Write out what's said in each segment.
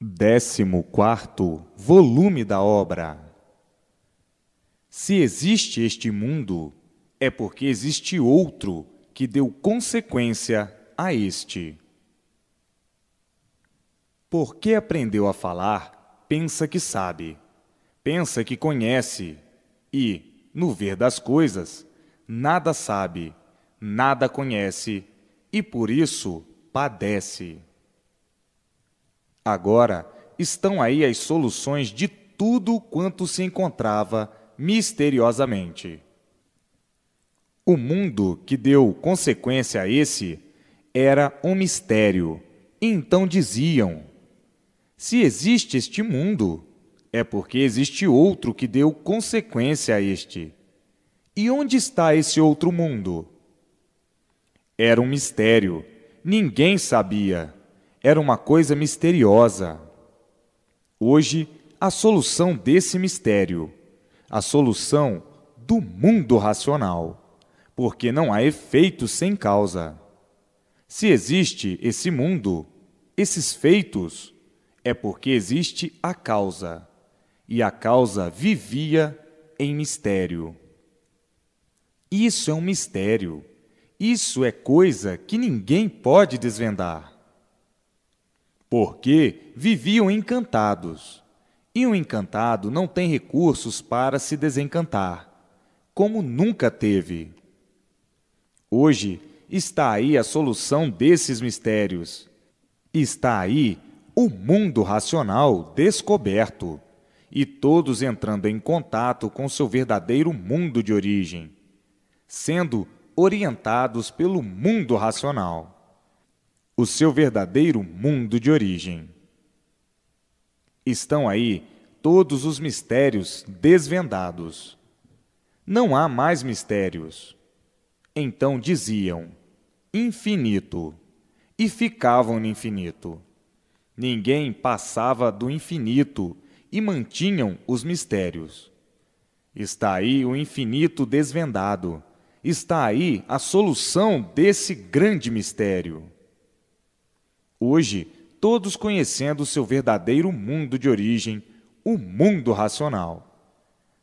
14º volume da obra. Se existe este mundo, é porque existe outro que deu consequência a este. Porque aprendeu a falar, pensa que sabe, pensa que conhece e, no ver das coisas, nada sabe, nada conhece e por isso padece. Agora estão aí as soluções de tudo quanto se encontrava misteriosamente. O mundo que deu consequência a esse era um mistério, e então diziam: se existe este mundo, é porque existe outro que deu consequência a este. E onde está esse outro mundo? Era um mistério, ninguém sabia. Era uma coisa misteriosa. Hoje, a solução desse mistério, a solução do mundo racional, porque não há efeito sem causa. Se existe esse mundo, esses feitos, é porque existe a causa, e a causa vivia em mistério. Isso é um mistério. Isso é coisa que ninguém pode desvendar. Porque viviam encantados, e um encantado não tem recursos para se desencantar, como nunca teve. Hoje está aí a solução desses mistérios. Está aí o mundo racional descoberto, e todos entrando em contato com seu verdadeiro mundo de origem, sendo orientados pelo mundo racional, o seu verdadeiro mundo de origem. Estão aí todos os mistérios desvendados. Não há mais mistérios. Então diziam: infinito, e ficavam no infinito. Ninguém passava do infinito e mantinham os mistérios. Está aí o infinito desvendado. Está aí a solução desse grande mistério. Hoje, todos conhecendo o seu verdadeiro mundo de origem, o mundo racional,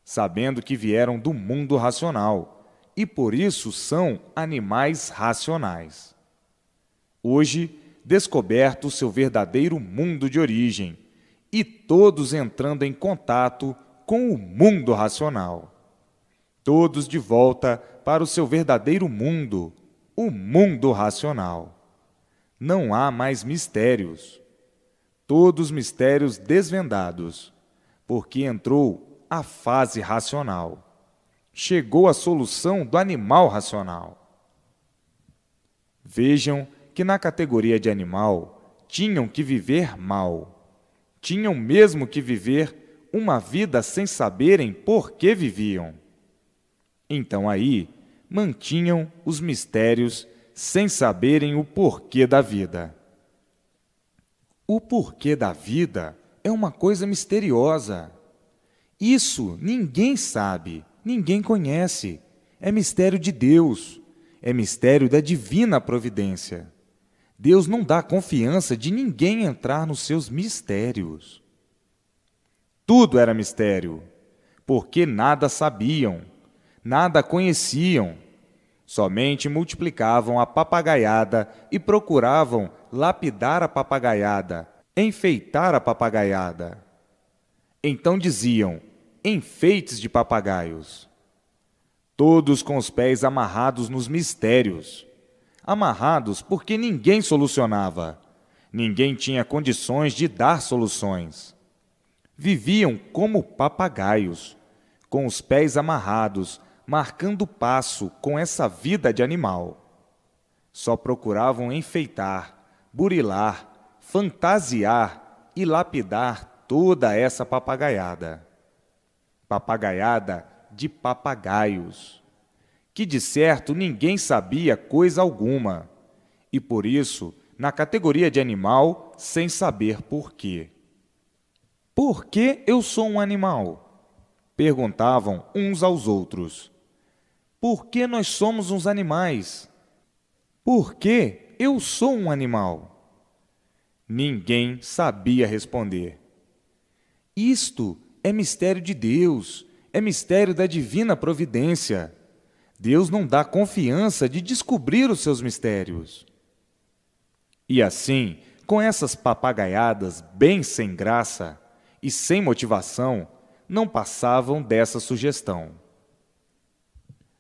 sabendo que vieram do mundo racional e por isso são animais racionais. Hoje, descoberto o seu verdadeiro mundo de origem e todos entrando em contato com o mundo racional. Todos de volta para o seu verdadeiro mundo, o mundo racional. Não há mais mistérios. Todos mistérios desvendados, porque entrou a fase racional. Chegou a solução do animal racional. Vejam que na categoria de animal tinham que viver mal. Tinham mesmo que viver uma vida sem saberem por que viviam. Então aí mantinham os mistérios sem saberem o porquê da vida. O porquê da vida é uma coisa misteriosa. Isso ninguém sabe, ninguém conhece. É mistério de Deus, é mistério da divina providência. Deus não dá confiança de ninguém entrar nos seus mistérios. Tudo era mistério, porque nada sabiam, nada conheciam. Somente multiplicavam a papagaiada e procuravam lapidar a papagaiada, enfeitar a papagaiada. Então diziam: enfeites de papagaios. Todos com os pés amarrados nos mistérios. Amarrados porque ninguém solucionava. Ninguém tinha condições de dar soluções. Viviam como papagaios, com os pés amarrados, marcando passo com essa vida de animal. Só procuravam enfeitar, burilar, fantasiar e lapidar toda essa papagaiada. Papagaiada de papagaios, que de certo ninguém sabia coisa alguma, e por isso, na categoria de animal, sem saber por quê. Por que eu sou um animal? Perguntavam uns aos outros. Por que nós somos uns animais? Por que eu sou um animal? Ninguém sabia responder. Isto é mistério de Deus, é mistério da divina providência. Deus não dá confiança de descobrir os seus mistérios. E assim, com essas papagaiadas bem sem graça e sem motivação, não passavam dessa sugestão.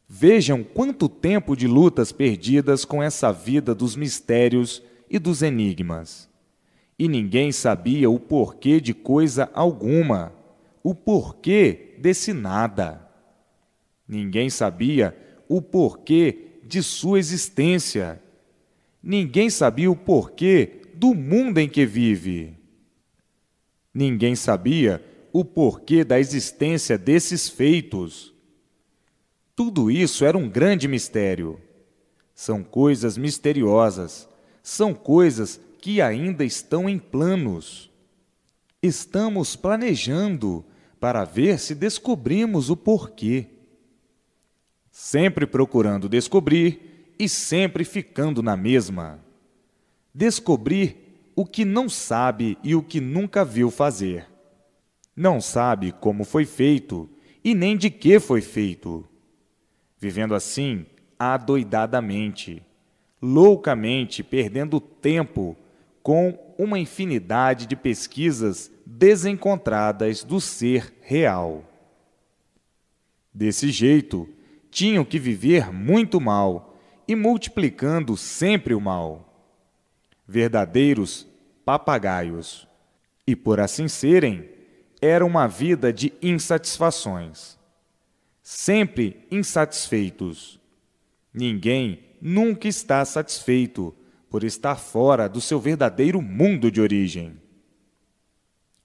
Vejam quanto tempo de lutas perdidas com essa vida dos mistérios e dos enigmas. E ninguém sabia o porquê de coisa alguma, o porquê desse nada. Ninguém sabia o porquê de sua existência. Ninguém sabia o porquê do mundo em que vive. Ninguém sabia o porquê da existência desses feitos. Tudo isso era um grande mistério. São coisas misteriosas, são coisas que ainda estão em planos. Estamos planejando para ver se descobrimos o porquê. Sempre procurando descobrir e sempre ficando na mesma. Descobrir o que não sabe e o que nunca viu fazer. Não sabe como foi feito e nem de que foi feito. Vivendo assim, adoidadamente, loucamente, perdendo tempo com uma infinidade de pesquisas desencontradas do ser real. Desse jeito, tinham que viver muito mal e multiplicando sempre o mal. Verdadeiros papagaios. E por assim serem, era uma vida de insatisfações. Sempre insatisfeitos. Ninguém nunca está satisfeito por estar fora do seu verdadeiro mundo de origem.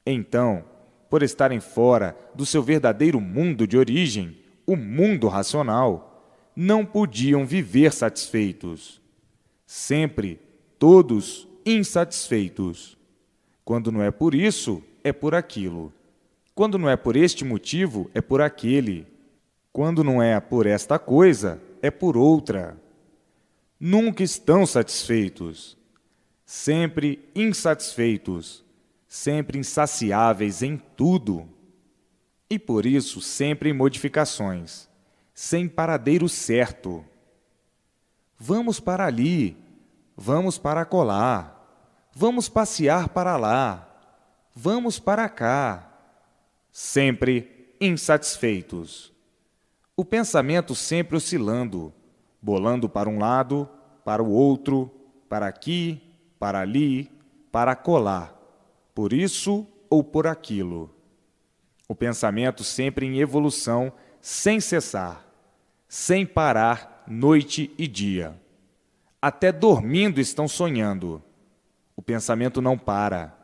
Então, por estarem fora do seu verdadeiro mundo de origem, o mundo racional, não podiam viver satisfeitos. Sempre, todos insatisfeitos. Quando não é por isso, é por aquilo. Quando não é por este motivo, é por aquele. Quando não é por esta coisa, é por outra. Nunca estão satisfeitos. Sempre insatisfeitos. Sempre insaciáveis em tudo. E por isso sempre em modificações, sem paradeiro certo. Vamos para ali, vamos para acolá, vamos passear para lá, vamos para cá. Sempre insatisfeitos. O pensamento sempre oscilando, bolando para um lado, para o outro, para aqui, para ali, para acolá, por isso ou por aquilo. O pensamento sempre em evolução, sem cessar, sem parar noite e dia. Até dormindo estão sonhando. O pensamento não para,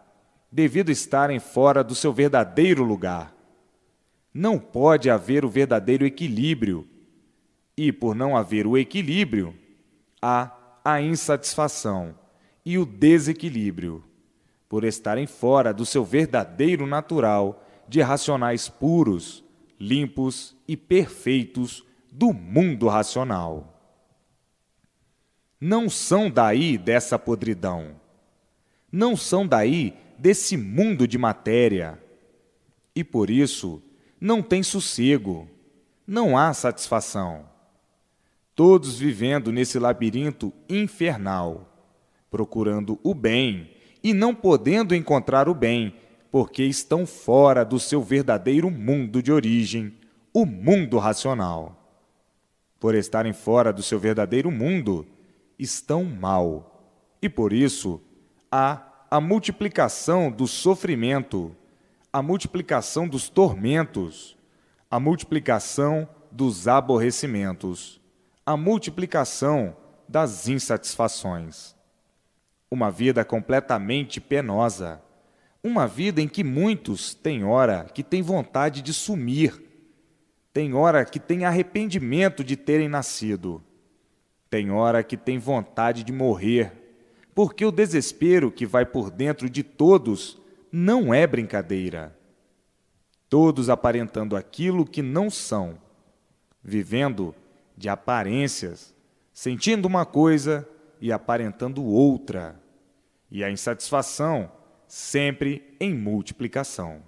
devido estarem fora do seu verdadeiro lugar. Não pode haver o verdadeiro equilíbrio. E, por não haver o equilíbrio, há a insatisfação e o desequilíbrio, por estarem fora do seu verdadeiro natural de racionais puros, limpos e perfeitos do mundo racional. Não são daí dessa podridão. Não são daí desse mundo de matéria. E por isso, não tem sossego, não há satisfação. Todos vivendo nesse labirinto infernal, procurando o bem e não podendo encontrar o bem, porque estão fora do seu verdadeiro mundo de origem, o mundo racional. Por estarem fora do seu verdadeiro mundo, estão mal. E por isso, há a multiplicação do sofrimento, a multiplicação dos tormentos, a multiplicação dos aborrecimentos, a multiplicação das insatisfações. Uma vida completamente penosa, uma vida em que muitos têm hora que têm vontade de sumir, tem hora que têm arrependimento de terem nascido, tem hora que têm vontade de morrer, porque o desespero que vai por dentro de todos não é brincadeira. Todos aparentando aquilo que não são, vivendo de aparências, sentindo uma coisa e aparentando outra, e a insatisfação sempre em multiplicação.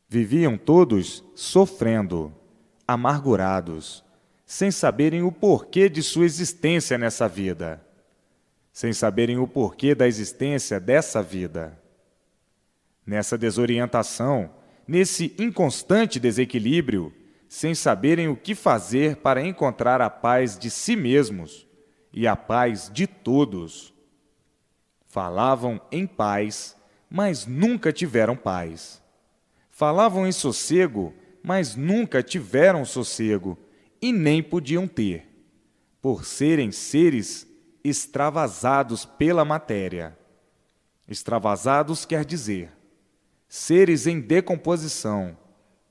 Viviam todos sofrendo, amargurados, sem saberem o porquê de sua existência nessa vida, sem saberem o porquê da existência dessa vida. Nessa desorientação, nesse inconstante desequilíbrio, sem saberem o que fazer para encontrar a paz de si mesmos e a paz de todos. Falavam em paz, mas nunca tiveram paz. Falavam em sossego, mas nunca tiveram sossego e nem podiam ter, por serem seres extravasados pela matéria. Extravasados quer dizer seres em decomposição,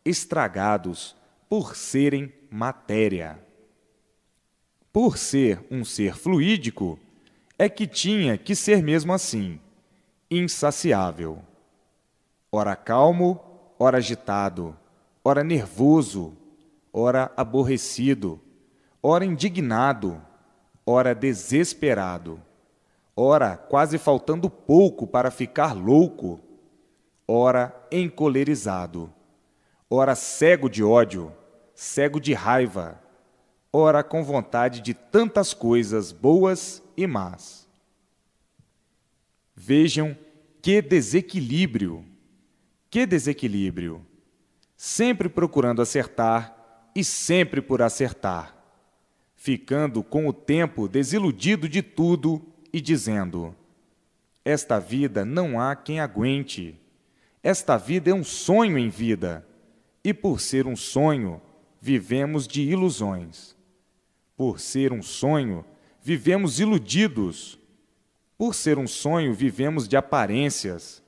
estragados por serem matéria. Por ser um ser fluídico, é que tinha que ser mesmo assim, insaciável. Ora calmo, ora agitado, ora nervoso, ora aborrecido, ora indignado, ora desesperado, ora quase faltando pouco para ficar louco, ora encolerizado, ora cego de ódio, cego de raiva, ora com vontade de tantas coisas boas e más. Vejam que desequilíbrio! Que desequilíbrio! Sempre procurando acertar e sempre por acertar, ficando com o tempo desiludido de tudo e dizendo: esta vida não há quem aguente. Esta vida é um sonho em vida, e por ser um sonho, vivemos de ilusões. Por ser um sonho, vivemos iludidos. Por ser um sonho, vivemos de aparências.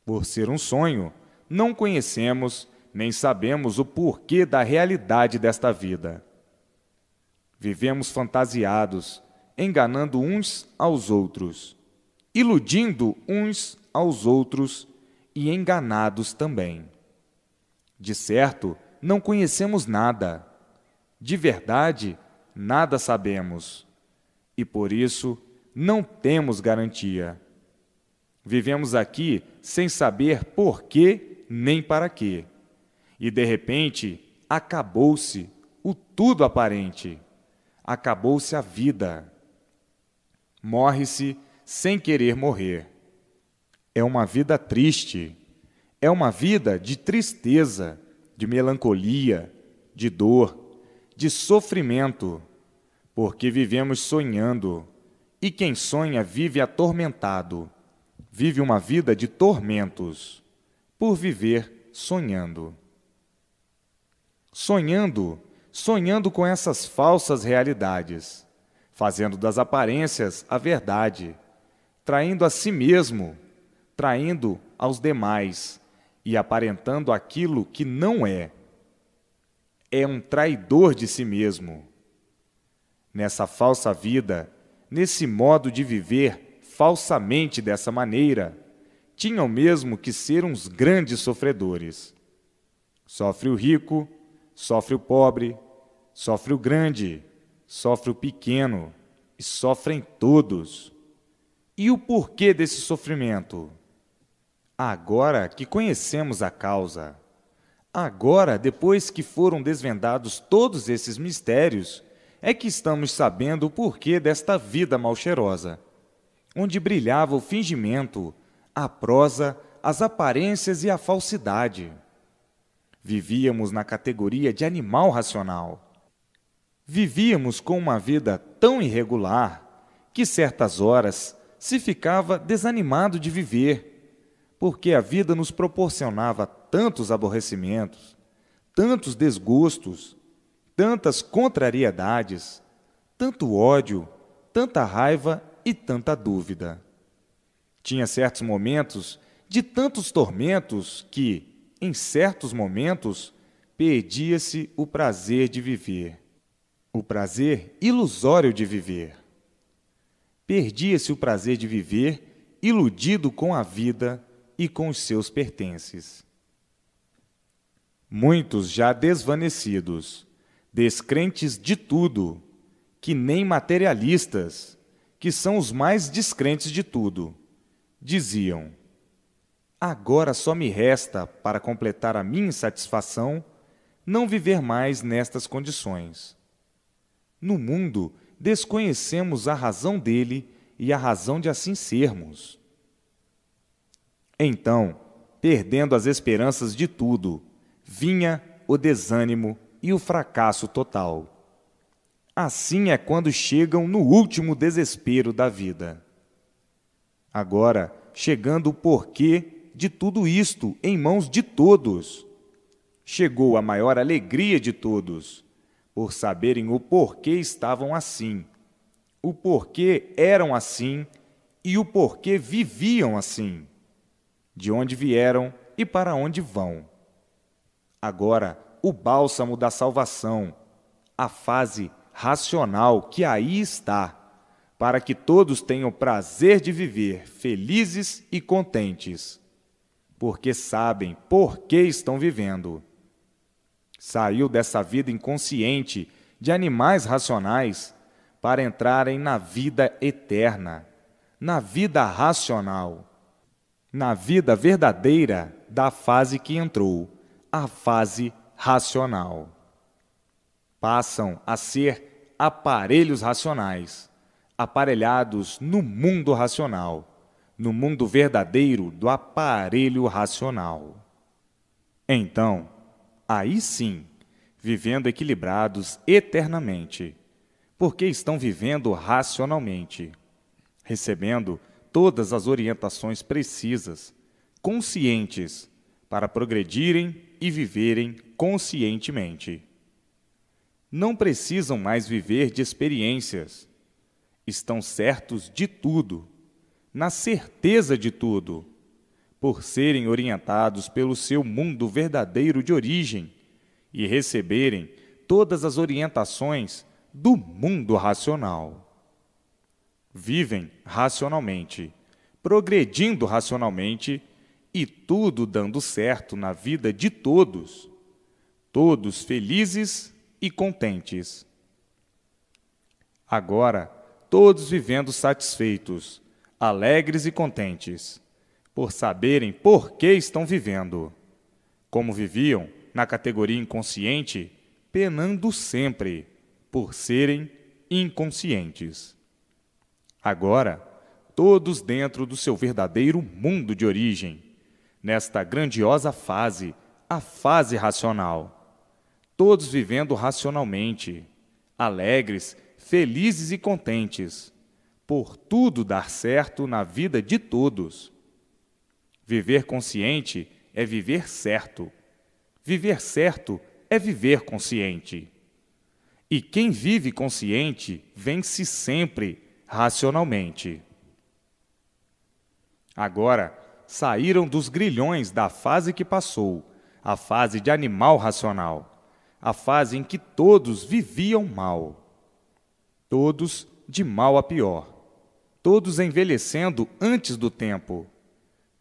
Por ser um sonho, não conhecemos nem sabemos o porquê da realidade desta vida. Vivemos fantasiados, enganando uns aos outros, iludindo uns aos outros e enganados também. De certo, não conhecemos nada. De verdade, nada sabemos. E por isso, não temos garantia. Vivemos aqui sem saber por quê nem para quê. E, de repente, acabou-se o tudo aparente. Acabou-se a vida. Morre-se sem querer morrer. É uma vida triste. É uma vida de tristeza, de melancolia, de dor, de sofrimento, porque vivemos sonhando. E quem sonha vive atormentado. Vive uma vida de tormentos, por viver sonhando. Sonhando com essas falsas realidades, fazendo das aparências a verdade, traindo a si mesmo, traindo aos demais e aparentando aquilo que não é. É um traidor de si mesmo. Nessa falsa vida, nesse modo de viver falsamente dessa maneira, tinham mesmo que ser uns grandes sofredores. Sofre o rico, sofre o pobre, sofre o grande, sofre o pequeno, e sofrem todos. E o porquê desse sofrimento? Agora que conhecemos a causa, agora, depois que foram desvendados todos esses mistérios, é que estamos sabendo o porquê desta vida mal-cheirosa, onde brilhava o fingimento, a prosa, as aparências e a falsidade. Vivíamos na categoria de animal racional. Vivíamos com uma vida tão irregular que certas horas se ficava desanimado de viver, porque a vida nos proporcionava tantos aborrecimentos, tantos desgostos, tantas contrariedades, tanto ódio, tanta raiva e tanta dúvida. Tinha certos momentos de tantos tormentos que, em certos momentos, perdia-se o prazer de viver, o prazer ilusório de viver. Perdia-se o prazer de viver, iludido com a vida e com os seus pertences. Muitos já desvanecidos, descrentes de tudo, que nem materialistas, que são os mais descrentes de tudo, diziam: agora só me resta, para completar a minha insatisfação, não viver mais nestas condições. No mundo, desconhecemos a razão dele e a razão de assim sermos. Então, perdendo as esperanças de tudo, vinha o desânimo e o fracasso total. Assim é quando chegam no último desespero da vida. Agora, chegando o porquê de tudo isto em mãos de todos, chegou a maior alegria de todos, por saberem o porquê estavam assim, o porquê eram assim e o porquê viviam assim, de onde vieram e para onde vão. Agora, o bálsamo da salvação, a fase racional que aí está, para que todos tenham prazer de viver felizes e contentes, porque sabem por que estão vivendo. Saiu dessa vida inconsciente de animais racionais para entrarem na vida eterna, na vida racional, na vida verdadeira da fase que entrou, a fase racional. Passam a ser aparelhos racionais, aparelhados no mundo racional, no mundo verdadeiro do aparelho racional. Então, aí sim, vivendo equilibrados eternamente, porque estão vivendo racionalmente, recebendo todas as orientações precisas, conscientes, para progredirem e viverem conscientemente. Não precisam mais viver de experiências. Estão certos de tudo, na certeza de tudo, por serem orientados pelo seu mundo verdadeiro de origem e receberem todas as orientações do mundo racional. Vivem racionalmente, progredindo racionalmente e tudo dando certo na vida de todos, todos felizes e contentes. Agora, todos vivendo satisfeitos, alegres e contentes, por saberem por que estão vivendo, como viviam na categoria inconsciente, penando sempre por serem inconscientes. Agora, todos dentro do seu verdadeiro mundo de origem, nesta grandiosa fase, a fase racional, todos vivendo racionalmente, alegres, felizes e contentes, por tudo dar certo na vida de todos. Viver consciente é viver certo. Viver certo é viver consciente. E quem vive consciente vence sempre racionalmente. Agora, saíram dos grilhões da fase que passou, a fase de animal racional, a fase em que todos viviam mal. Todos de mal a pior. Todos envelhecendo antes do tempo.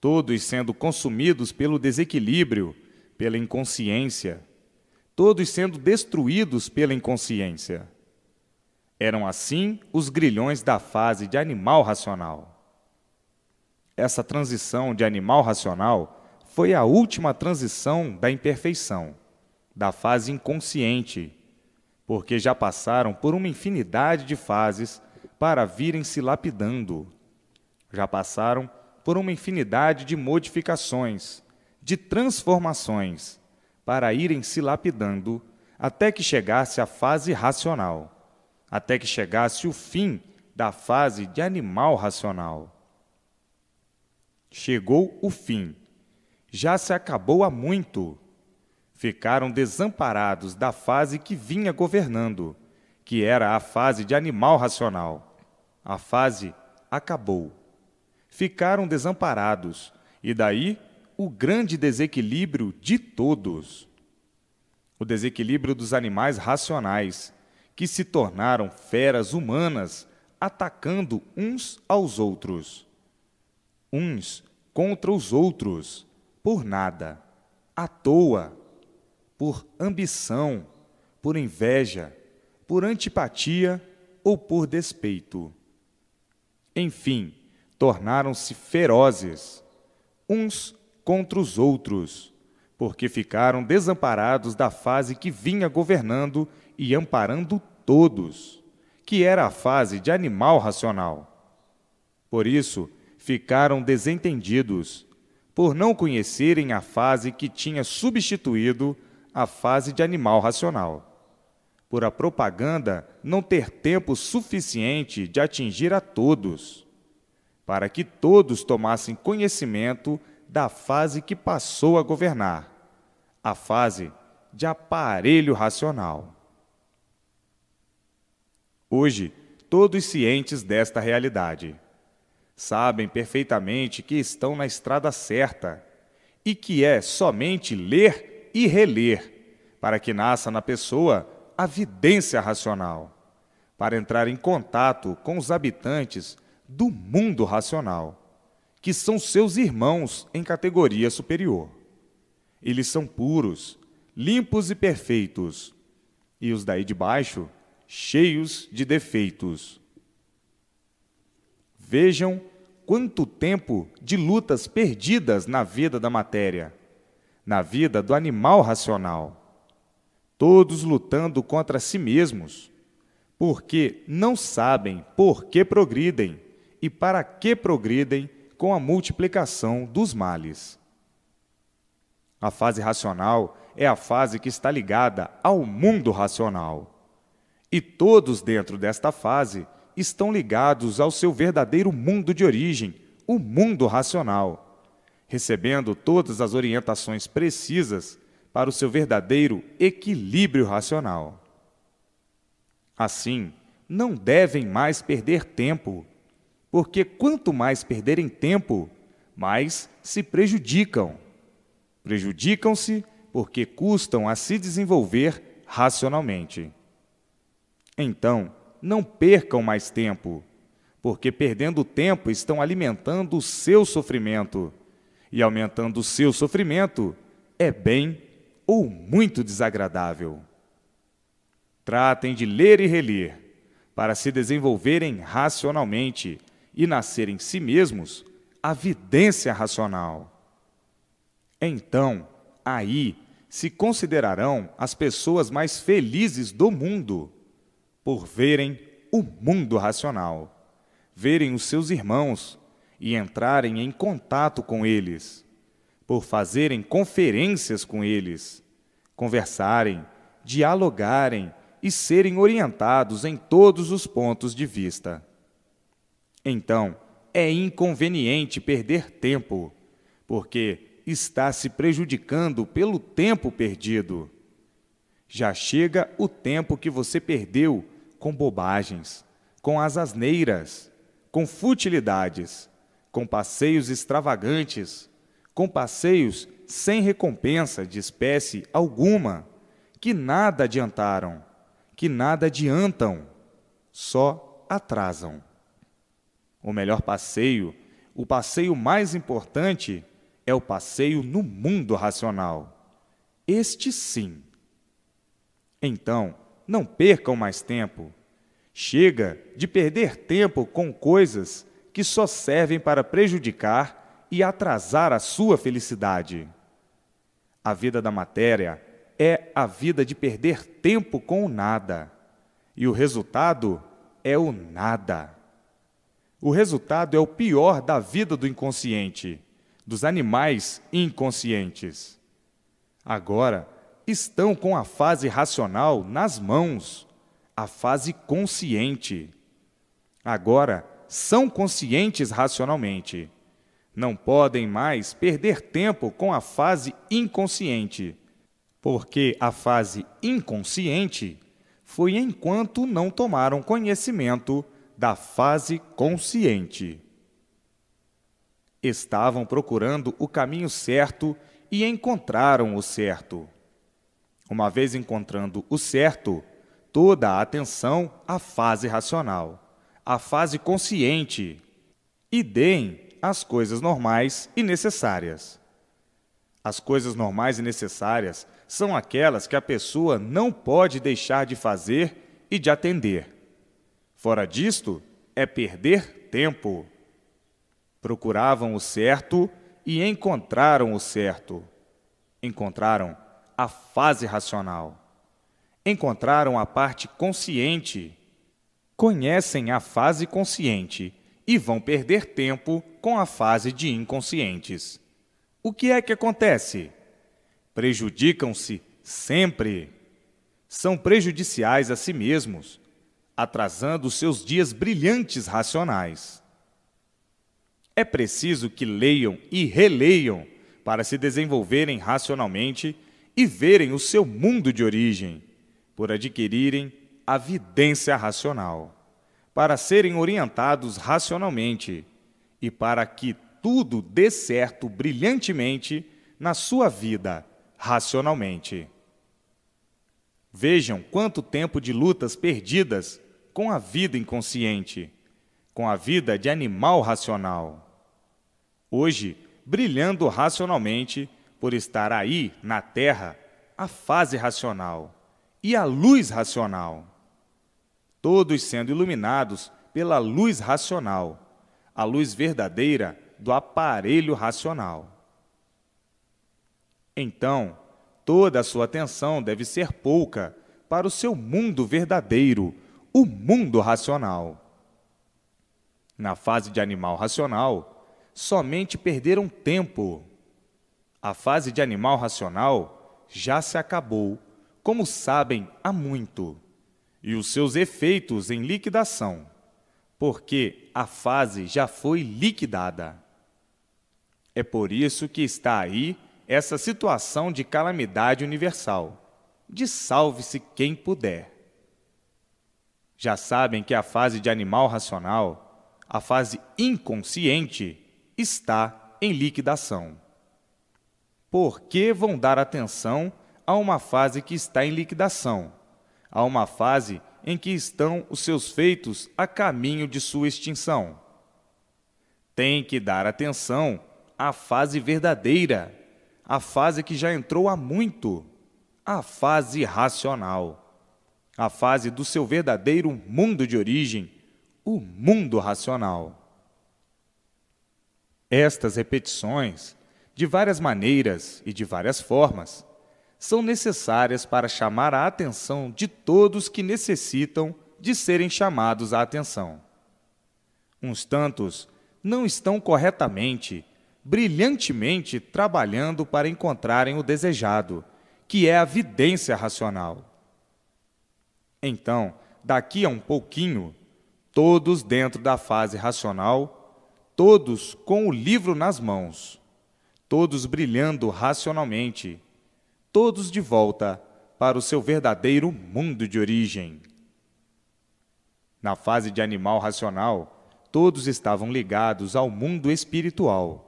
Todos sendo consumidos pelo desequilíbrio, pela inconsciência. Todos sendo destruídos pela inconsciência. Eram assim os grilhões da fase de animal racional. Essa transição de animal racional foi a última transição da imperfeição, da fase inconsciente, porque já passaram por uma infinidade de fases para virem se lapidando. Já passaram por uma infinidade de modificações, de transformações, para irem se lapidando até que chegasse a fase racional, até que chegasse o fim da fase de animal racional. Chegou o fim. Já se acabou há muito. Ficaram desamparados da fase que vinha governando, que era a fase de animal racional. A fase acabou. Ficaram desamparados, e daí o grande desequilíbrio de todos. O desequilíbrio dos animais racionais, que se tornaram feras humanas, atacando uns aos outros. Uns contra os outros, por nada, à toa, por ambição, por inveja, por antipatia ou por despeito. Enfim, tornaram-se ferozes, uns contra os outros, porque ficaram desamparados da fase que vinha governando e amparando todos, que era a fase de animal racional. Por isso, ficaram desentendidos, por não conhecerem a fase que tinha substituído a fase de animal racional, por a propaganda não ter tempo suficiente de atingir a todos, para que todos tomassem conhecimento da fase que passou a governar, a fase de aparelho racional. Hoje, todos cientes desta realidade, sabem perfeitamente que estão na estrada certa e que é somente ler e reler para que nasça na pessoa a vidência racional, para entrar em contato com os habitantes do mundo racional, que são seus irmãos em categoria superior. Eles são puros, limpos e perfeitos, e os daí de baixo, cheios de defeitos. Vejam quanto tempo de lutas perdidas na vida da matéria, na vida do animal racional, todos lutando contra si mesmos, porque não sabem por que progridem e para que progridem com a multiplicação dos males. A fase racional é a fase que está ligada ao mundo racional. E todos dentro desta fase estão ligados ao seu verdadeiro mundo de origem, o mundo racional, recebendo todas as orientações precisas para o seu verdadeiro equilíbrio racional. Assim, não devem mais perder tempo, porque quanto mais perderem tempo, mais se prejudicam. Prejudicam-se porque custam a se desenvolver racionalmente. Então, não percam mais tempo, porque perdendo tempo estão alimentando o seu sofrimento, e aumentando o seu sofrimento é bem ou muito desagradável. Tratem de ler e reler, para se desenvolverem racionalmente e nascer em si mesmos a vidência racional. Então, aí se considerarão as pessoas mais felizes do mundo, por verem o mundo racional, verem os seus irmãos e entrarem em contato com eles, por fazerem conferências com eles, conversarem, dialogarem e serem orientados em todos os pontos de vista. Então, é inconveniente perder tempo, porque está se prejudicando pelo tempo perdido. Já chega o tempo que você perdeu com bobagens, com as asneiras, com futilidades, com passeios extravagantes, com passeios sem recompensa de espécie alguma, que nada adiantaram, que nada adiantam, só atrasam. O melhor passeio, o passeio mais importante, é o passeio no mundo racional. Este sim. Então, não percam mais tempo. Chega de perder tempo com coisas que só servem para prejudicar e atrasar a sua felicidade. A vida da matéria é a vida de perder tempo com o nada, e o resultado é o nada. O resultado é o pior da vida do inconsciente, dos animais inconscientes. Agora, estão com a fase racional nas mãos, a fase consciente. Agora, são conscientes racionalmente. Não podem mais perder tempo com a fase inconsciente, porque a fase inconsciente foi enquanto não tomaram conhecimento da fase consciente. Estavam procurando o caminho certo e encontraram o certo. Uma vez encontrando o certo, toda a atenção à fase racional, à fase consciente, e deem as coisas normais e necessárias. As coisas normais e necessárias são aquelas que a pessoa não pode deixar de fazer e de atender. Fora disto, é perder tempo. Procuravam o certo e encontraram o certo. Encontraram a fase racional. Encontraram a parte consciente. Conhecem a fase consciente e vão perder tempo com a fase de inconscientes. O que é que acontece? Prejudicam-se sempre. São prejudiciais a si mesmos, atrasando seus dias brilhantes racionais. É preciso que leiam e releiam para se desenvolverem racionalmente e verem o seu mundo de origem, por adquirirem a vidência racional, para serem orientados racionalmente e para que tudo dê certo brilhantemente na sua vida racionalmente. Vejam quanto tempo de lutas perdidas com a vida inconsciente, com a vida de animal racional. Hoje, brilhando racionalmente, por estar aí na Terra, a fase racional e a luz racional. Todos sendo iluminados pela luz racional, a luz verdadeira do aparelho racional. Então, toda a sua atenção deve ser pouca para o seu mundo verdadeiro, o mundo racional. Na fase de animal racional, somente perderam tempo. A fase de animal racional já se acabou, como sabem há muito, e os seus efeitos em liquidação, porque a fase já foi liquidada. É por isso que está aí essa situação de calamidade universal, de salve-se quem puder. Já sabem que a fase de animal racional, a fase inconsciente, está em liquidação. Por que vão dar atenção a uma fase que está em liquidação, a uma fase em que estão os seus feitos a caminho de sua extinção? Tem que dar atenção à fase verdadeira, a fase que já entrou há muito, a fase racional, a fase do seu verdadeiro mundo de origem, o mundo racional. Estas repetições, de várias maneiras e de várias formas, são necessárias para chamar a atenção de todos que necessitam de serem chamados à atenção. Uns tantos não estão corretamente, brilhantemente trabalhando para encontrarem o desejado, que é a vidência racional. Então, daqui a um pouquinho, todos dentro da fase racional, todos com o livro nas mãos, todos brilhando racionalmente, todos de volta para o seu verdadeiro mundo de origem. Na fase de animal racional, todos estavam ligados ao mundo espiritual,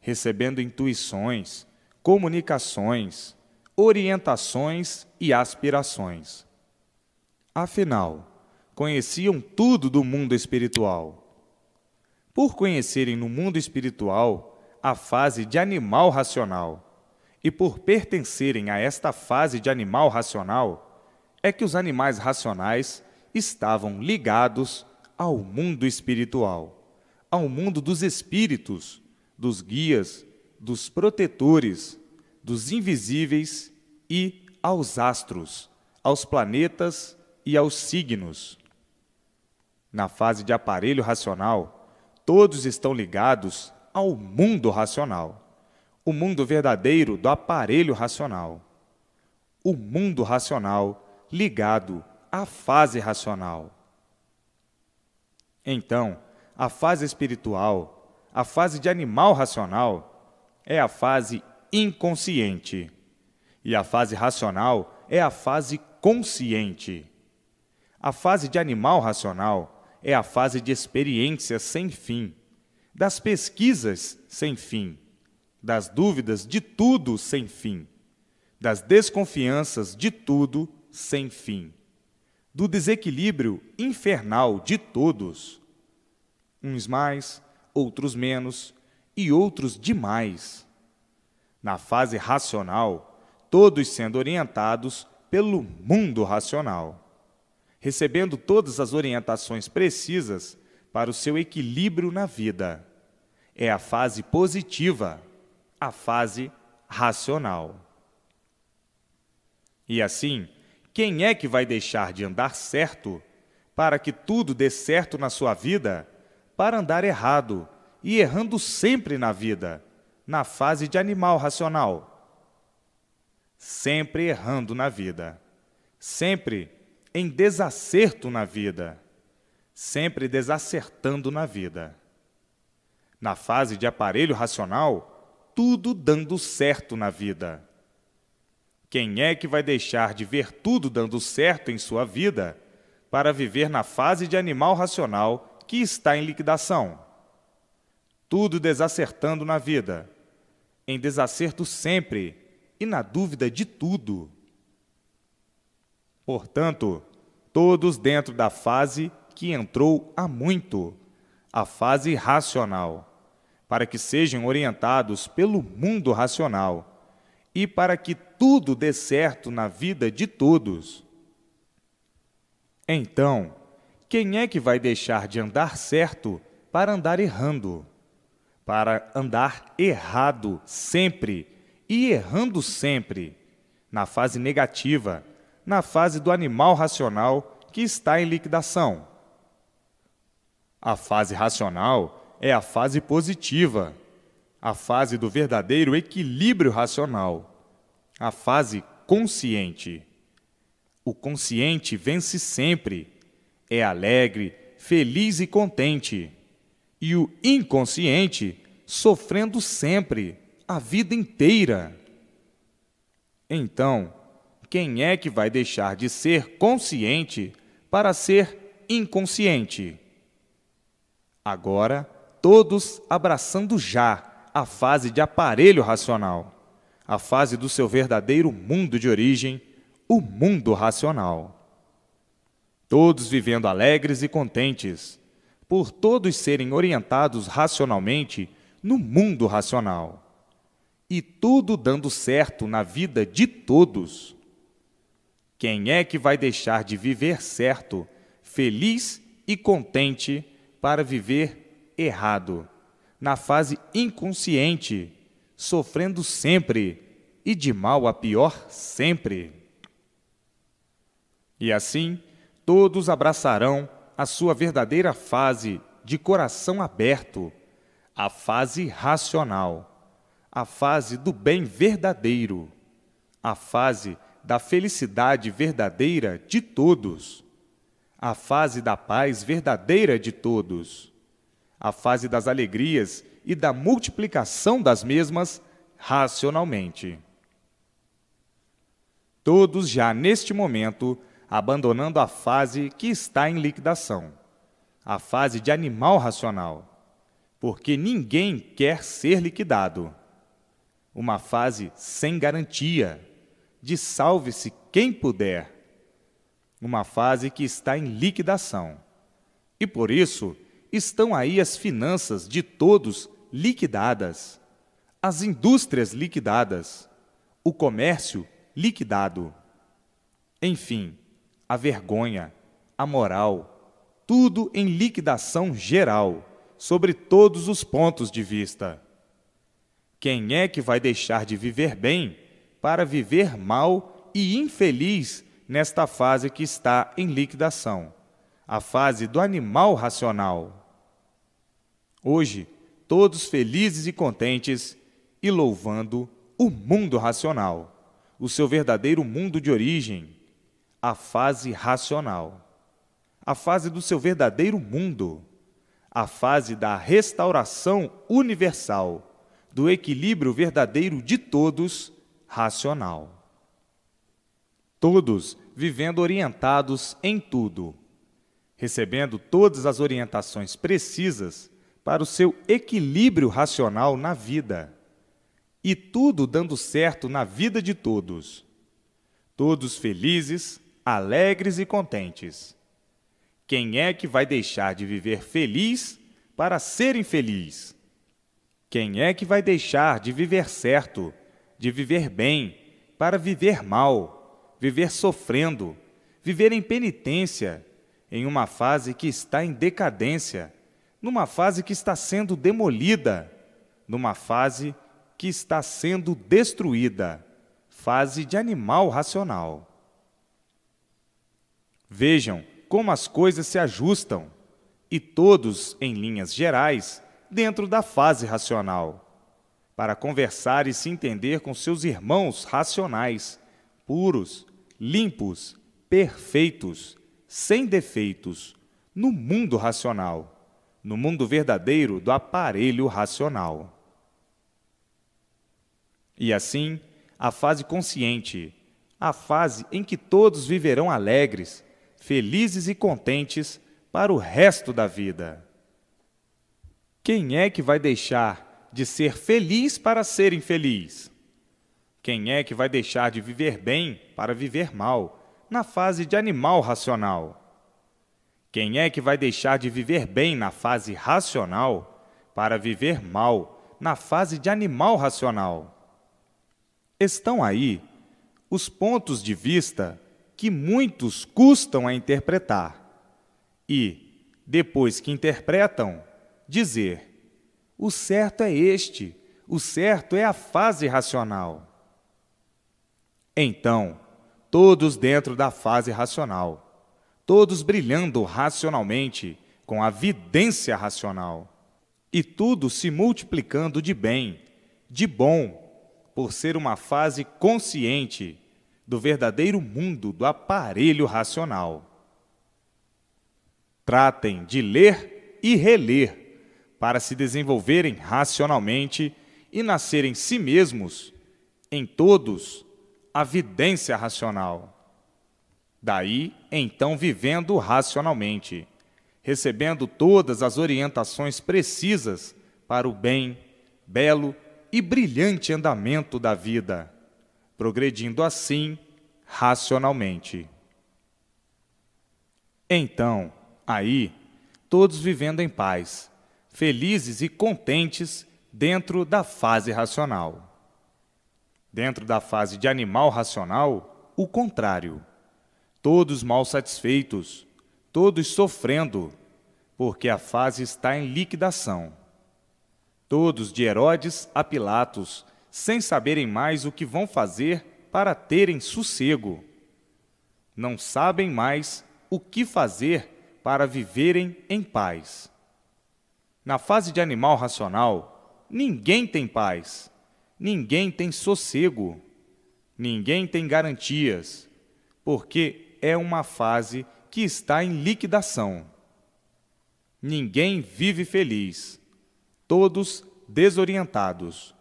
recebendo intuições, comunicações, orientações e aspirações. Afinal, conheciam tudo do mundo espiritual. Por conhecerem no mundo espiritual a fase de animal racional e por pertencerem a esta fase de animal racional, é que os animais racionais estavam ligados ao mundo espiritual, ao mundo dos espíritos, dos guias, dos protetores, dos invisíveis e aos astros, aos planetas e aos signos. Na fase de aparelho racional, todos estão ligados ao mundo racional, o mundo verdadeiro do aparelho racional. O mundo racional ligado à fase racional. Então, a fase espiritual, a fase de animal racional, é a fase inconsciente. E a fase racional é a fase consciente. A fase de animal racional é a fase de experiências sem fim, das pesquisas sem fim, das dúvidas de tudo sem fim, das desconfianças de tudo sem fim, do desequilíbrio infernal de todos, uns mais, outros menos e outros demais. Na fase racional, todos sendo orientados pelo mundo racional, recebendo todas as orientações precisas para o seu equilíbrio na vida. É a fase positiva, a fase racional. E assim, quem é que vai deixar de andar certo para que tudo dê certo na sua vida, para andar errado e errando sempre na vida, na fase de animal racional? Sempre errando na vida, sempre em desacerto na vida, sempre desacertando na vida. Na fase de aparelho racional, tudo dando certo na vida. Quem é que vai deixar de ver tudo dando certo em sua vida para viver na fase de animal racional que está em liquidação? Tudo desacertando na vida, em desacerto sempre e na dúvida de tudo. Portanto, todos dentro da fase que entrou há muito, a fase racional, para que sejam orientados pelo mundo racional e para que tudo dê certo na vida de todos. Então, quem é que vai deixar de andar certo para andar errando? Para andar errado sempre e errando sempre, na fase negativa, na fase do animal racional que está em liquidação. A fase racional é a fase positiva, a fase do verdadeiro equilíbrio racional, a fase consciente. O consciente vence sempre, é alegre, feliz e contente. E o inconsciente sofrendo sempre, a vida inteira. Então, quem é que vai deixar de ser consciente para ser inconsciente? Agora, todos abraçando já a fase de aparelho racional, a fase do seu verdadeiro mundo de origem, o mundo racional. Todos vivendo alegres e contentes, por todos serem orientados racionalmente no mundo racional, e tudo dando certo na vida de todos. Quem é que vai deixar de viver certo, feliz e contente para viver errado, na fase inconsciente, sofrendo sempre e de mal a pior sempre? E assim, todos abraçarão a sua verdadeira fase de coração aberto, a fase racional, a fase do bem verdadeiro, a fase da felicidade verdadeira de todos, a fase da paz verdadeira de todos, a fase das alegrias e da multiplicação das mesmas racionalmente. Todos já neste momento abandonando a fase que está em liquidação, a fase de animal racional, porque ninguém quer ser liquidado. Uma fase sem garantia, de salve-se quem puder. Uma fase que está em liquidação. E por isso estão aí as finanças de todos liquidadas, as indústrias liquidadas, o comércio liquidado. Enfim, a vergonha, a moral, tudo em liquidação geral, sobre todos os pontos de vista. Quem é que vai deixar de viver bem para viver mal e infeliz nesta fase que está em liquidação, a fase do animal racional? Hoje, todos felizes e contentes e louvando o mundo racional, o seu verdadeiro mundo de origem, a fase racional, a fase do seu verdadeiro mundo, a fase da restauração universal, do equilíbrio verdadeiro de todos, racional. Todos vivendo orientados em tudo, recebendo todas as orientações precisas para o seu equilíbrio racional na vida, e tudo dando certo na vida de todos. Todos felizes, alegres e contentes. Quem é que vai deixar de viver feliz para ser infeliz? Quem é que vai deixar de viver certo, de viver bem, para viver mal, viver sofrendo, viver em penitência, em uma fase que está em decadência, numa fase que está sendo demolida, numa fase que está sendo destruída, fase de animal racional. Vejam como as coisas se ajustam, e todos, em linhas gerais, dentro da fase racional, para conversar e se entender com seus irmãos racionais, puros, limpos, perfeitos, sem defeitos, no mundo racional, no mundo verdadeiro do aparelho racional. E assim, a fase consciente, a fase em que todos viverão alegres, felizes e contentes para o resto da vida. Quem é que vai deixar de ser feliz para ser infeliz? Quem é que vai deixar de viver bem para viver mal, na fase de animal racional? Quem é que vai deixar de viver bem na fase racional para viver mal na fase de animal racional? Estão aí os pontos de vista que muitos custam a interpretar e, depois que interpretam, dizer: o certo é este, o certo é a fase racional. Então, todos dentro da fase racional, todos brilhando racionalmente com a vidência racional, e tudo se multiplicando de bem, de bom, por ser uma fase consciente do verdadeiro mundo do aparelho racional. Tratem de ler e reler para se desenvolverem racionalmente e nascerem si mesmos, em todos, a vidência racional. Daí, então, vivendo racionalmente, recebendo todas as orientações precisas para o bem, belo e brilhante andamento da vida, progredindo assim racionalmente. Então, aí, todos vivendo em paz, felizes e contentes dentro da fase racional. Dentro da fase de animal racional, o contrário. Todos mal satisfeitos, todos sofrendo, porque a fase está em liquidação. Todos de Herodes a Pilatos, sem saberem mais o que vão fazer para terem sossego. Não sabem mais o que fazer para viverem em paz. Na fase de animal racional, ninguém tem paz, ninguém tem sossego, ninguém tem garantias, porque é uma fase que está em liquidação. Ninguém vive feliz, todos desorientados,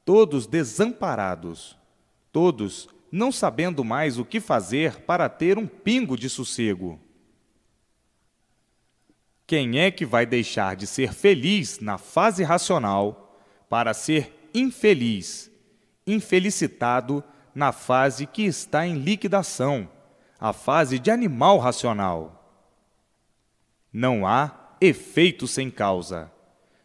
todos desamparados, todos não sabendo mais o que fazer para ter um pingo de sossego. Quem é que vai deixar de ser feliz na fase racional para ser infeliz, infelicitado na fase que está em liquidação, a fase de animal racional? Não há efeito sem causa.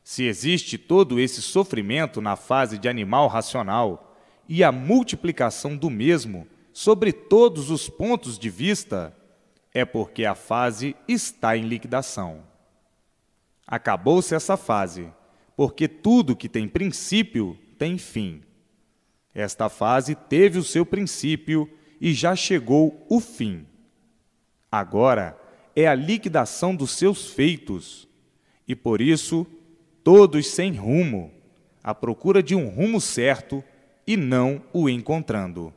Se existe todo esse sofrimento na fase de animal racional e a multiplicação do mesmo sobre todos os pontos de vista, é porque a fase está em liquidação. Acabou-se essa fase, porque tudo que tem princípio tem fim. Esta fase teve o seu princípio e já chegou o fim. Agora é a liquidação dos seus feitos, e por isso todos sem rumo, à procura de um rumo certo e não o encontrando,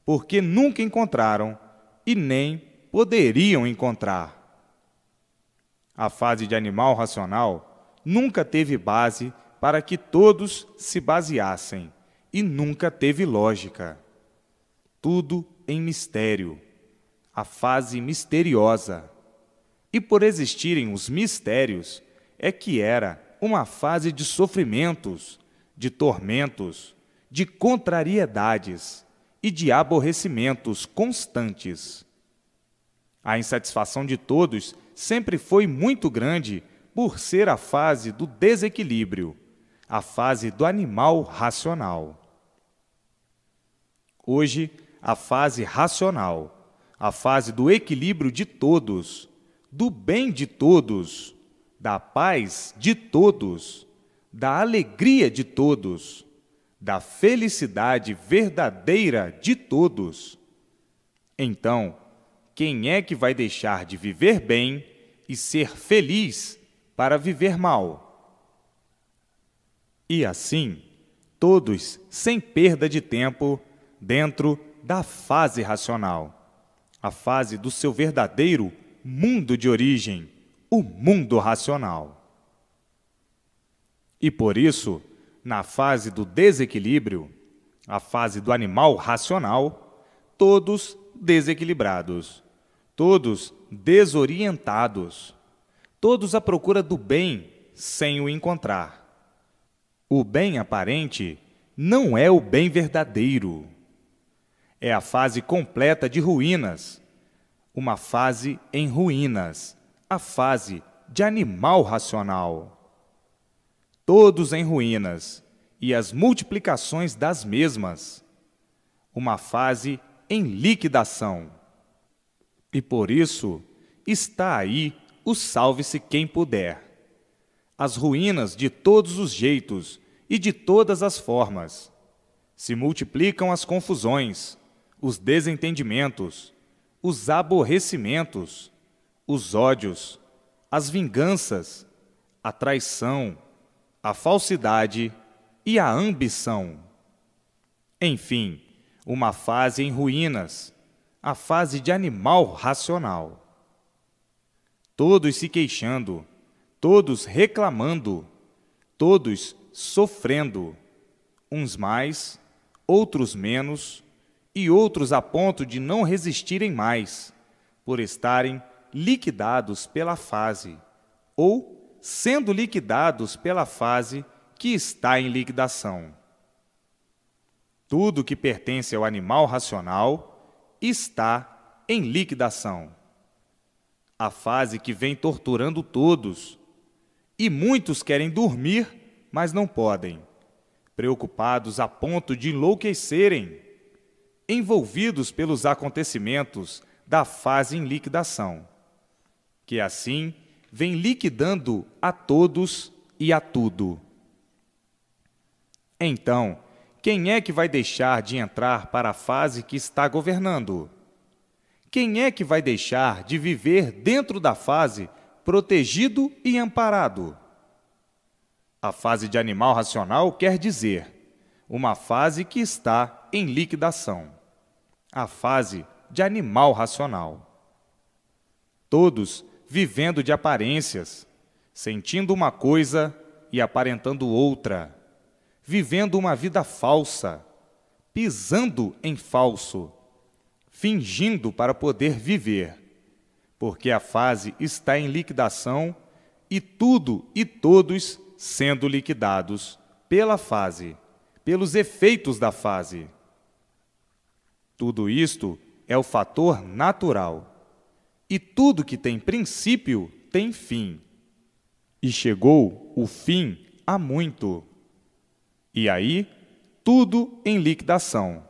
porque nunca encontraram e nem poderiam encontrar. A fase de animal racional nunca teve base para que todos se baseassem e nunca teve lógica. Tudo em mistério, a fase misteriosa. E por existirem os mistérios, é que era uma fase de sofrimentos, de tormentos, de contrariedades e de aborrecimentos constantes. A insatisfação de todos sempre foi muito grande por ser a fase do desequilíbrio, a fase do animal racional. Hoje, a fase racional, a fase do equilíbrio de todos, do bem de todos, da paz de todos, da alegria de todos, da felicidade verdadeira de todos. Então, quem é que vai deixar de viver bem e ser feliz para viver mal? E assim, todos, sem perda de tempo, dentro da fase racional, a fase do seu verdadeiro mundo de origem, o mundo racional. E por isso, na fase do desequilíbrio, a fase do animal racional, todos desequilibrados, todos desorientados, todos à procura do bem sem o encontrar. O bem aparente não é o bem verdadeiro. É a fase completa de ruínas, uma fase em ruínas, a fase de animal racional. Todos em ruínas e as multiplicações das mesmas, uma fase em liquidação. E por isso está aí o salve-se quem puder. As ruínas de todos os jeitos e de todas as formas. Se multiplicam as confusões, os desentendimentos, os aborrecimentos, os ódios, as vinganças, a traição, a falsidade e a ambição. Enfim, uma fase em ruínas, a fase de animal racional. Todos se queixando, todos reclamando, todos sofrendo, uns mais, outros menos, e outros a ponto de não resistirem mais, por estarem liquidados pela fase, ou sendo liquidados pela fase que está em liquidação. Tudo que pertence ao animal racional está em liquidação. A fase que vem torturando todos, e muitos querem dormir, mas não podem, preocupados a ponto de enlouquecerem, envolvidos pelos acontecimentos da fase em liquidação, que assim vem liquidando a todos e a tudo. Então, quem é que vai deixar de entrar para a fase que está governando? Quem é que vai deixar de viver dentro da fase protegido e amparado? A fase de animal racional quer dizer uma fase que está em liquidação. A fase de animal racional. Todos vivendo de aparências, sentindo uma coisa e aparentando outra, vivendo uma vida falsa, pisando em falso, fingindo para poder viver, porque a fase está em liquidação e tudo e todos sendo liquidados pela fase, pelos efeitos da fase. Tudo isto é o fator natural. E tudo que tem princípio tem fim. E chegou o fim há muito. E aí, tudo em liquidação.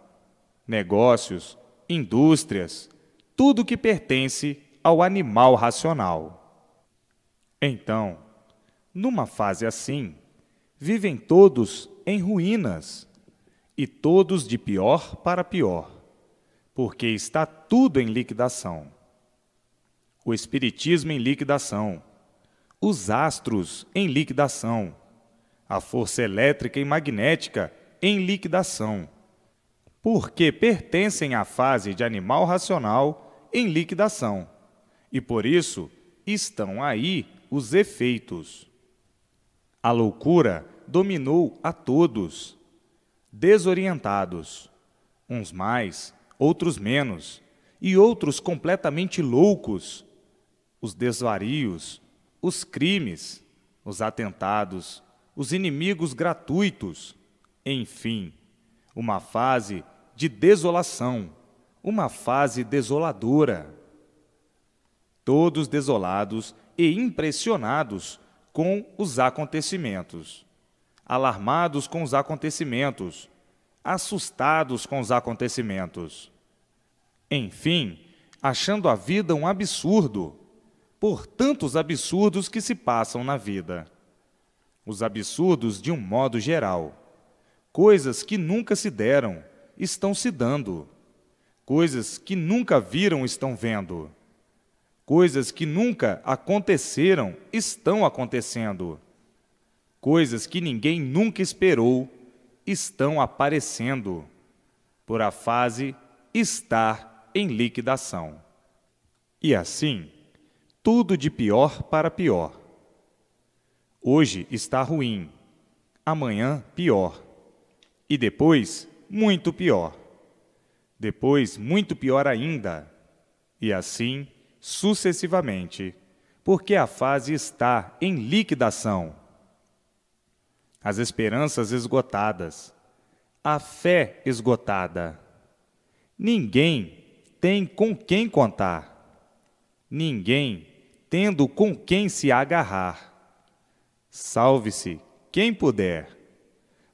Negócios, indústrias, tudo que pertence ao animal racional. Então, numa fase assim, vivem todos em ruínas, e todos de pior para pior, porque está tudo em liquidação. O espiritismo em liquidação, os astros em liquidação, a força elétrica e magnética em liquidação, porque pertencem à fase de animal racional em liquidação, e por isso estão aí os efeitos. A loucura dominou a todos, desorientados, uns mais, outros menos, e outros completamente loucos, os desvarios, os crimes, os atentados, os inimigos gratuitos, enfim, uma fase de desolação, uma fase desoladora. Todos desolados e impressionados com os acontecimentos, alarmados com os acontecimentos, assustados com os acontecimentos. Enfim, achando a vida um absurdo, por tantos absurdos que se passam na vida. Os absurdos de um modo geral. Coisas que nunca se deram, estão se dando. Coisas que nunca viram, estão vendo. Coisas que nunca aconteceram, estão acontecendo. Coisas que ninguém nunca esperou, estão aparecendo, por a fase estar em liquidação. E assim, tudo de pior para pior. Hoje está ruim, amanhã pior, e depois muito pior. Depois muito pior ainda, e assim sucessivamente, porque a fase está em liquidação. As esperanças esgotadas, a fé esgotada. Ninguém tem com quem contar, ninguém tendo com quem se agarrar. Salve-se quem puder,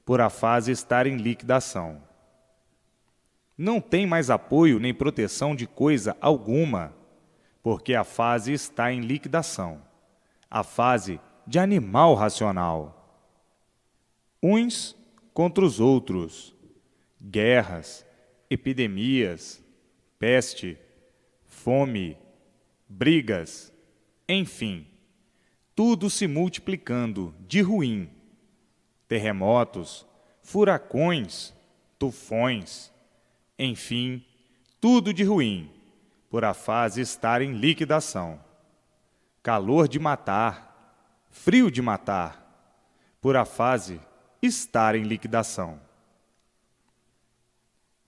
por a fase estar em liquidação. Não tem mais apoio nem proteção de coisa alguma, porque a fase está em liquidação, a fase de animal racional. Uns contra os outros, guerras, epidemias, peste, fome, brigas, enfim, tudo se multiplicando de ruim, terremotos, furacões, tufões, enfim, tudo de ruim, por a fase estar em liquidação. Calor de matar, frio de matar, por a fase estar em liquidação.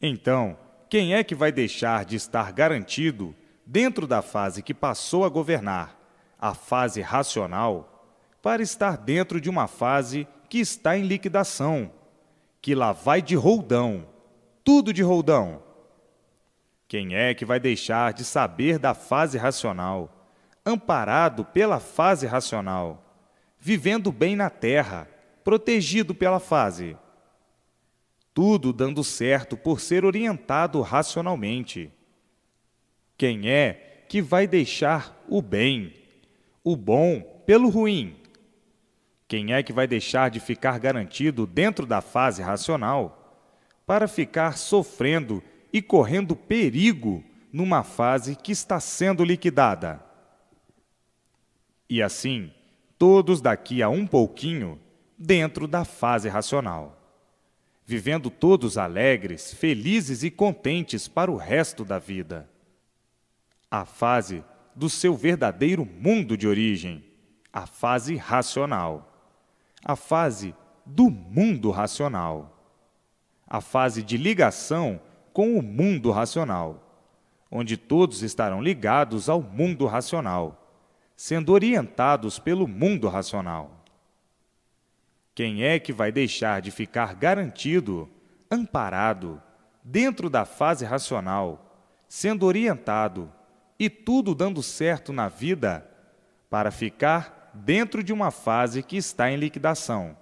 Então, quem é que vai deixar de estar garantido dentro da fase que passou a governar, a fase racional, para estar dentro de uma fase que está em liquidação, que lá vai de roldão, tudo de roldão? Quem é que vai deixar de saber da fase racional, amparado pela fase racional, vivendo bem na terra, protegido pela fase? Tudo dando certo por ser orientado racionalmente. Quem é que vai deixar o bem, o bom pelo ruim? Quem é que vai deixar de ficar garantido dentro da fase racional para ficar sofrendo e correndo perigo numa fase que está sendo liquidada? E assim, todos daqui a um pouquinho dentro da fase racional, vivendo todos alegres, felizes e contentes para o resto da vida. A fase do seu verdadeiro mundo de origem, a fase racional, a fase do mundo racional, a fase de ligação com o mundo racional, onde todos estarão ligados ao mundo racional, sendo orientados pelo mundo racional. Quem é que vai deixar de ficar garantido, amparado, dentro da fase racional, sendo orientado e tudo dando certo na vida, para ficar dentro de uma fase que está em liquidação,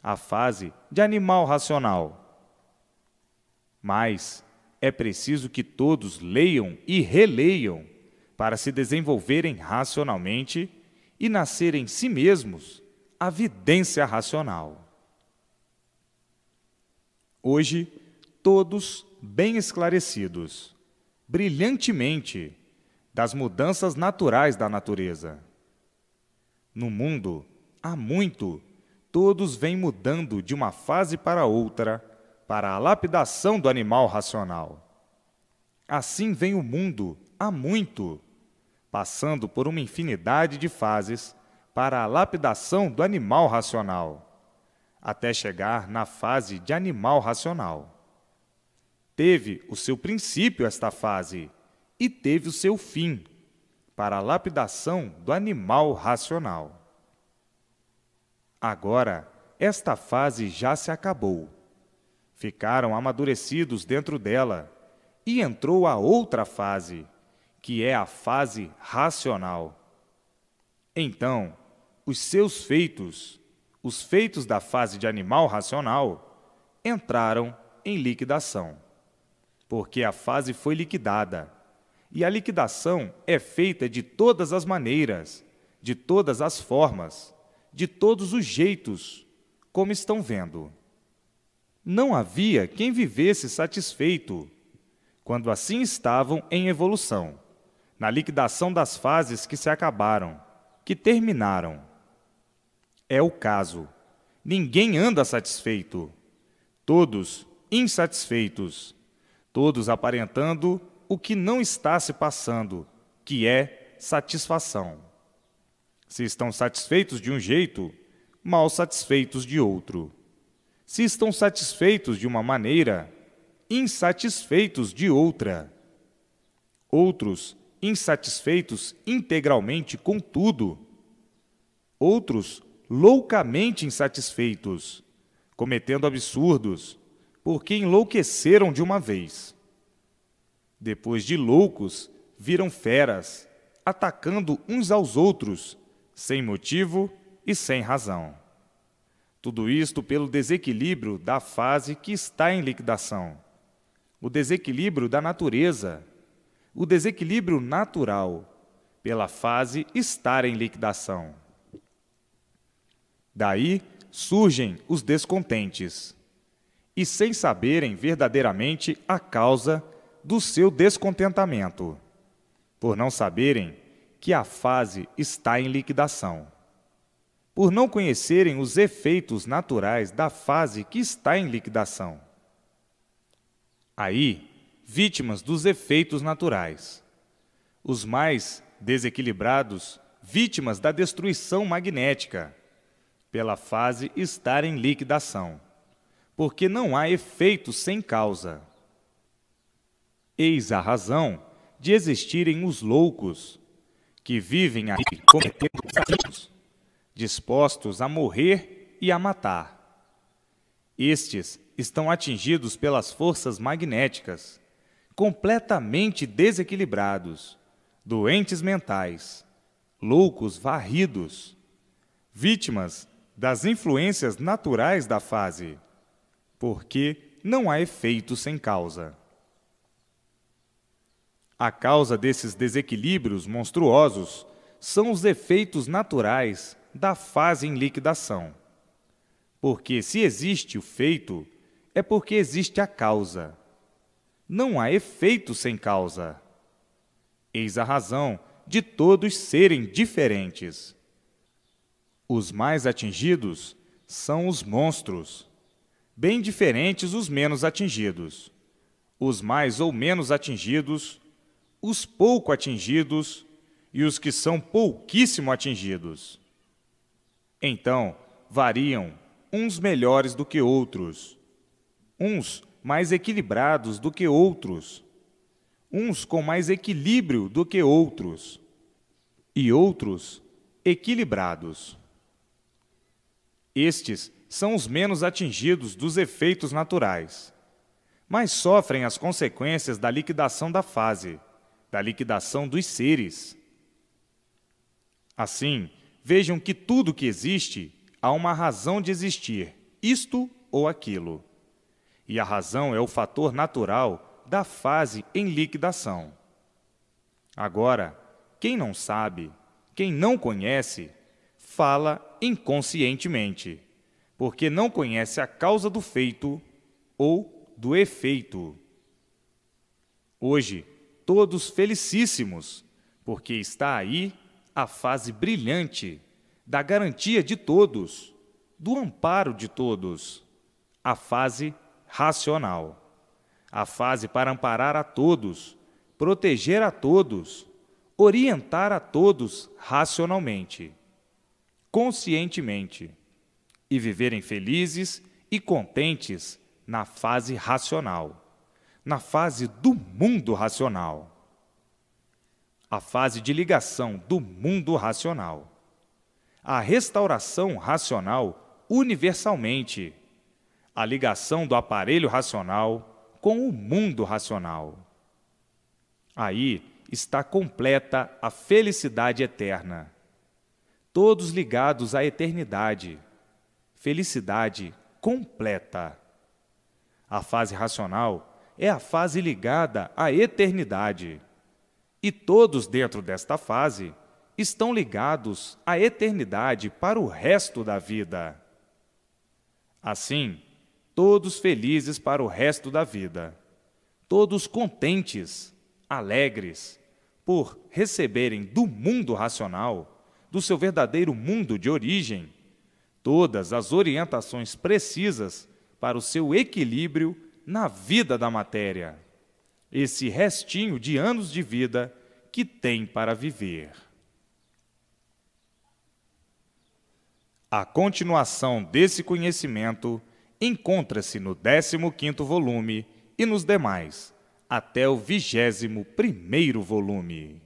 a fase de animal racional? Mas é preciso que todos leiam e releiam para se desenvolverem racionalmente e nascerem em si mesmos a vidência racional. Hoje, todos bem esclarecidos, brilhantemente, das mudanças naturais da natureza. No mundo, há muito, todos vêm mudando de uma fase para outra, para a lapidação do animal racional. Assim vem o mundo, há muito, passando por uma infinidade de fases, para a lapidação do animal racional, até chegar na fase de animal racional. Teve o seu princípio esta fase, e teve o seu fim, para a lapidação do animal racional. Agora, esta fase já se acabou. Ficaram amadurecidos dentro dela, e entrou a outra fase, que é a fase racional. Então, os seus feitos, os feitos da fase de animal racional, entraram em liquidação, porque a fase foi liquidada, E a liquidação é feita de todas as maneiras, de todas as formas, de todos os jeitos, como estão vendo. Não havia quem vivesse satisfeito, quando assim estavam em evolução, na liquidação das fases que se acabaram, que terminaram. É o caso. Ninguém anda satisfeito. Todos insatisfeitos. Todos aparentando o que não está se passando, que é satisfação. Se estão satisfeitos de um jeito, mal satisfeitos de outro. Se estão satisfeitos de uma maneira, insatisfeitos de outra. Outros insatisfeitos integralmente com tudo. Outros loucamente insatisfeitos, cometendo absurdos, porque enlouqueceram de uma vez. Depois de loucos, viram feras, atacando uns aos outros, sem motivo e sem razão. Tudo isto pelo desequilíbrio da fase que está em liquidação, o desequilíbrio da natureza, o desequilíbrio natural, pela fase estar em liquidação. Daí surgem os descontentes, e sem saberem verdadeiramente a causa do seu descontentamento, por não saberem que a fase está em liquidação, por não conhecerem os efeitos naturais da fase que está em liquidação. Aí, vítimas dos efeitos naturais, os mais desequilibrados, vítimas da destruição magnética, pela fase estar em liquidação, porque não há efeito sem causa. Eis a razão de existirem os loucos, que vivem aí cometendo pecados, dispostos a morrer e a matar. Estes estão atingidos pelas forças magnéticas, completamente desequilibrados, doentes mentais, loucos varridos, vítimas das influências naturais da fase, porque não há efeito sem causa. A causa desses desequilíbrios monstruosos são os efeitos naturais da fase em liquidação. Porque se existe o feito, é porque existe a causa. Não há efeito sem causa. Eis a razão de todos serem diferentes. Os mais atingidos são os monstros, bem diferentes os menos atingidos. Os mais ou menos atingidos, os pouco atingidos e os que são pouquíssimo atingidos. Então, variam uns melhores do que outros, uns mais equilibrados do que outros, uns com mais equilíbrio do que outros, e outros equilibrados. Estes são os menos atingidos dos efeitos naturais, mas sofrem as consequências da liquidação da fase, da liquidação dos seres. Assim, vejam que tudo que existe há uma razão de existir, isto ou aquilo. E a razão é o fator natural da fase em liquidação. Agora, quem não sabe, quem não conhece, fala inconscientemente, porque não conhece a causa do feito ou do efeito. Hoje, todos felicíssimos, porque está aí a fase brilhante da garantia de todos, do amparo de todos, a fase racional, a fase para amparar a todos, proteger a todos, orientar a todos racionalmente, conscientemente, e viverem felizes e contentes na fase racional, na fase do mundo racional, a fase de ligação do mundo racional, a restauração racional universalmente, a ligação do aparelho racional com o mundo racional. Aí está completa a felicidade eterna, todos ligados à eternidade, felicidade completa. A fase racional é a fase ligada à eternidade, E todos dentro desta fase estão ligados à eternidade para o resto da vida. Assim, todos felizes para o resto da vida, todos contentes, alegres, por receberem do mundo racional, do seu verdadeiro mundo de origem, todas as orientações precisas para o seu equilíbrio na vida da matéria, esse restinho de anos de vida que tem para viver. A continuação desse conhecimento encontra-se no 15º volume e nos demais, até o 21º volume.